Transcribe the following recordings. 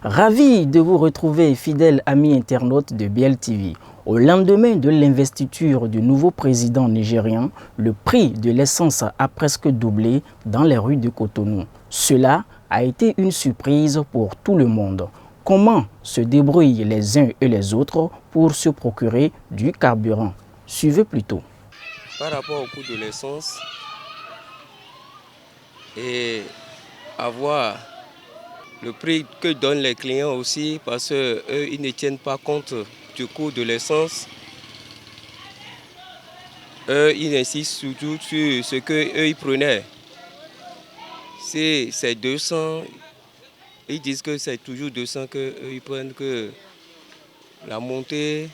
Ravi de vous retrouver, fidèles amis internautes de BLTV. Au lendemain de l'investiture du nouveau président nigérien, le prix de l'essence a presque doublé dans les rues de Cotonou. Cela a été une surprise pour tout le monde. Comment se débrouillent les uns et les autres pour se procurer du carburant? Suivez plutôt. Par rapport au coût de l'essence et avoir le prix que donnent les clients aussi, parce qu'eux, ils ne tiennent pas compte du coût de l'essence. Eux, ils insistent surtout sur ce qu'eux, ils prenaient. Si c'est 200, ils disent que c'est toujours 200 qu'eux, ils prennent, que la montée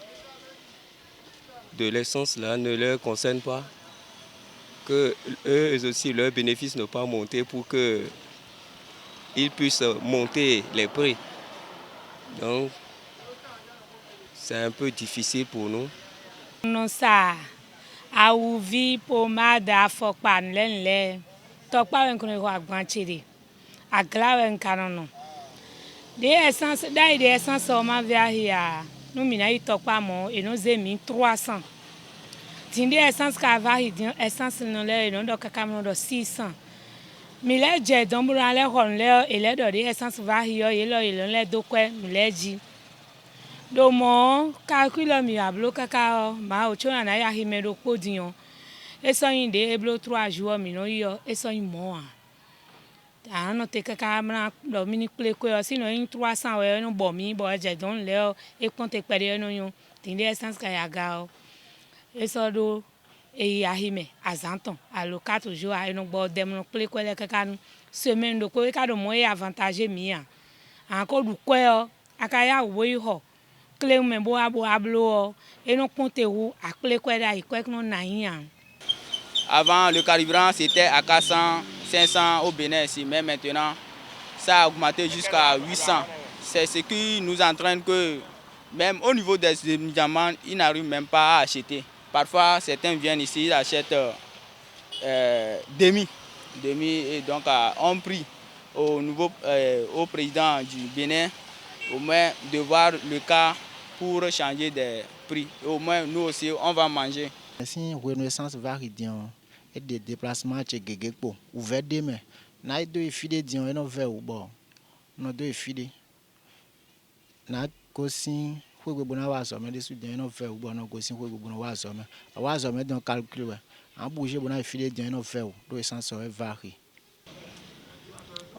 de l'essence là ne leur concerne pas. Que eux aussi, leurs bénéfices n'ont pas monté pour qu'ils puissent monter les prix. Donc, c'est un peu difficile pour nous. Non ça, a ouvi pomade a fokpa nlenle. Tokpa wen kono ko agbanchiri. Agla wen kanono. De essence o ma via hia. Nou mina yi tokpa mo e no zemi 300. Tindi essence ka va hi di essence no le no do kakam do 600. Mi le je dombura le hon le e le do de essence va hi yo ye lo le do kwe mi le ji. Do mo calcule mi ablo kaka ma o chona na ya hi me do podion. E so yin de eblo 3 jours mi no yo e so yin mo a. Ah no te kaka na do mini ple ko si no yin 300 we no bo mi bo je don le e konte pere no yo. Tindi essence ka ya ga o. E so do e ya hi me azanton alo 4 jours a no bo dem no ple ko le kaka no semaine do ko e ka do mo e avantage mi a. An ko du ko o aka ya wo yi ho. Avant, le carburant c'était à 400, 500 au Bénin ici, mais maintenant, ça a augmenté jusqu'à 800. C'est ce qui nous entraîne que, même au niveau des médicaments, ils n'arrivent même pas à acheter. Parfois, certains viennent ici, ils achètent demi. Et donc, on prie au président du Bénin, au moins de voir le cas pour changer des prix. Au moins, nous aussi, on va manger. Si renaissance varie et des déplacements chez Gegekpo, ouvert demain, n'a deux filles dion et non vers ou bon, non deux filles. N'a qu'aussi, faut que bon avoir sommet des soutiens non vers ou bon, non qu'aussi faut que bon avoir sommet. Avoir sommet dans calcul, en bouger bon avoir filles dion et non vers ou, l'essence varie.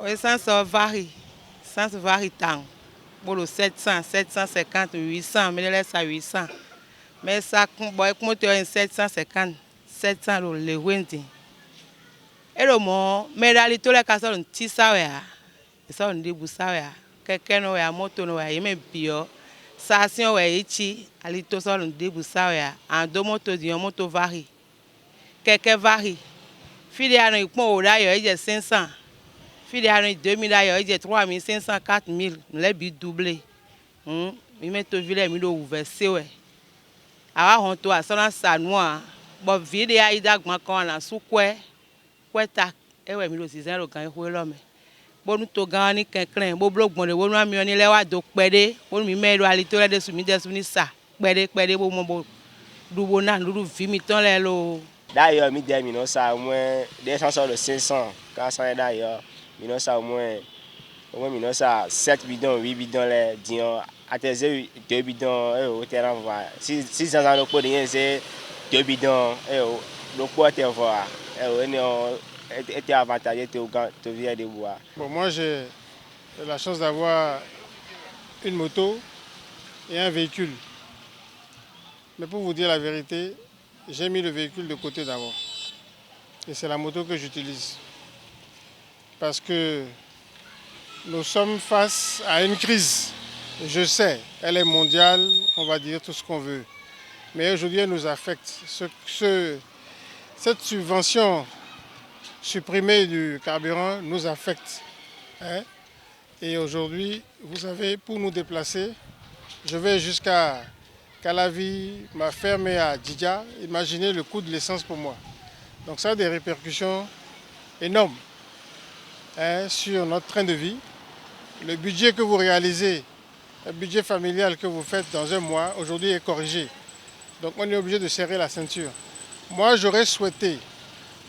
L'essence varie, l'essence varie tant. Pour le 700, 750, 800, mais laisse à 800. Mais ça, comme tu as 750, 700 le Wendy. Et le mot, mais là, les tous les cas sont petits saouya. Ils sont des boussawaya. Quelqu'un a moto, il met bio. Ça, si on est ici, les tous sont des boussawaya. En deux motos, il y a un moto varie. Quelqu'un varie. Filière, il prend au d'ailleurs, il y a 500. Filière, 2000 d'ailleurs, il y a 3500, 4000. Les buts doublés. Il met au village, il ouvert, c'est ouais. Alors, on doit s'en sanoir. Bon, vide à Idagman quand on a sous-quoi, quoi tac, et ouais, il aussi, c'est le gain pour l'homme. Bon, nous te gagnons quelqu'un, bon, bloc, bon, on a mis on est là, donc, pédé, bon, il met à l'étoile de soumis, des soumis, ça, pédé, bon, mon double, nous vimitant les lots. D'ailleurs, il dit, mais non, ça, au moins, des chansons de 500, quand ça est d'ailleurs, mais non, ça, au moins, mais ça, 7 bidons, 8 bidons, les dions. À tes yeux, 2 bidons, au terrain, si ça n'a pas de rien, c'est 2 bidons, le poids est voir, était avantageux, tu viens de bois. Bon, moi, j'ai la chance d'avoir une moto et un véhicule. Mais pour vous dire la vérité, j'ai mis le véhicule de côté d'abord. Et c'est la moto que j'utilise. Parce que nous sommes face à une crise. Je sais, elle est mondiale, on va dire tout ce qu'on veut. Mais aujourd'hui, elle nous affecte. Cette subvention supprimée du carburant nous affecte. Et aujourd'hui, vous savez, pour nous déplacer, je vais jusqu'à Calavi, ma ferme est à Djidja. Imaginez le coût de l'essence pour moi. Donc ça a des répercussions énormes sur notre train de vie. le budget que vous réalisez, le budget familial que vous faites dans un mois, aujourd'hui est corrigé. Donc on est obligé de serrer la ceinture. Moi, j'aurais souhaité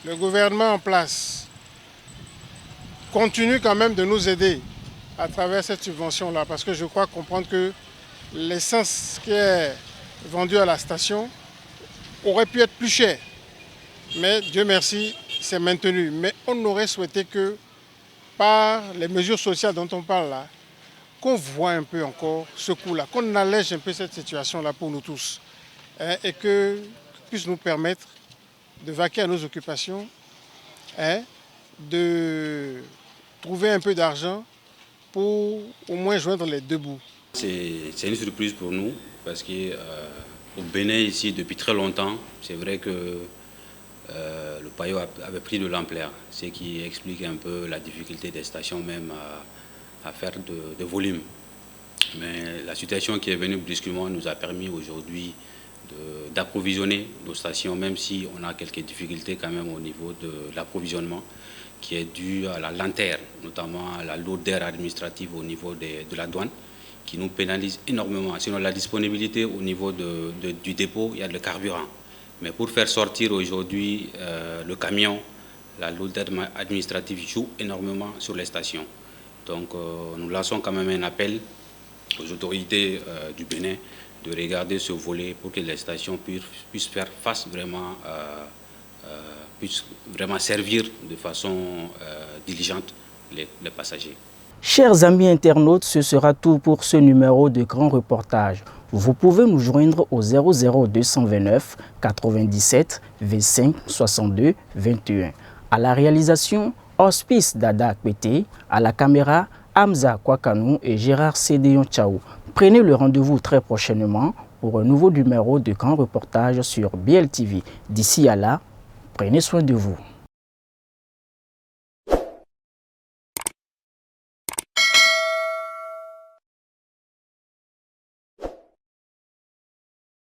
le gouvernement en place continue quand même de nous aider à travers cette subvention-là, parce que je crois comprendre que l'essence qui est vendue à la station aurait pu être plus chère. Mais Dieu merci, c'est maintenu. Mais on aurait souhaité que, par les mesures sociales dont on parle là, qu'on voit un peu encore ce coup-là, qu'on allège un peu cette situation-là pour nous tous, hein, et que puisse nous permettre de vaquer à nos occupations, hein, de trouver un peu d'argent pour au moins joindre les deux bouts. C'est une surprise pour nous parce qu'au Bénin, ici, depuis très longtemps, c'est vrai que le paillot avait pris de l'ampleur, ce qui explique un peu la difficulté des stations même à faire de volume. Mais la situation qui est venue brusquement nous a permis aujourd'hui d'approvisionner nos stations, même si on a quelques difficultés quand même au niveau de l'approvisionnement, qui est dû à la lenteur, notamment à la lourdeur administrative au niveau de la douane, qui nous pénalise énormément. Sinon, la disponibilité au niveau du dépôt, il y a le carburant. Mais pour faire sortir aujourd'hui le camion, la lourdeur administrative joue énormément sur les stations. Donc nous lançons quand même un appel aux autorités du Bénin de regarder ce volet pour que les stations puissent faire face vraiment, puissent vraiment servir de façon diligente les passagers. Chers amis internautes, ce sera tout pour ce numéro de Grand Reportage. Vous pouvez nous joindre au 00229 97 25 62 21. À la réalisation, Hospice Dada Kwete, à la caméra, Hamza Kwakanou et Gérard Sédéon Tchao. Prenez le rendez-vous très prochainement pour un nouveau numéro de Grand Reportage sur BLTV. D'ici à là, prenez soin de vous.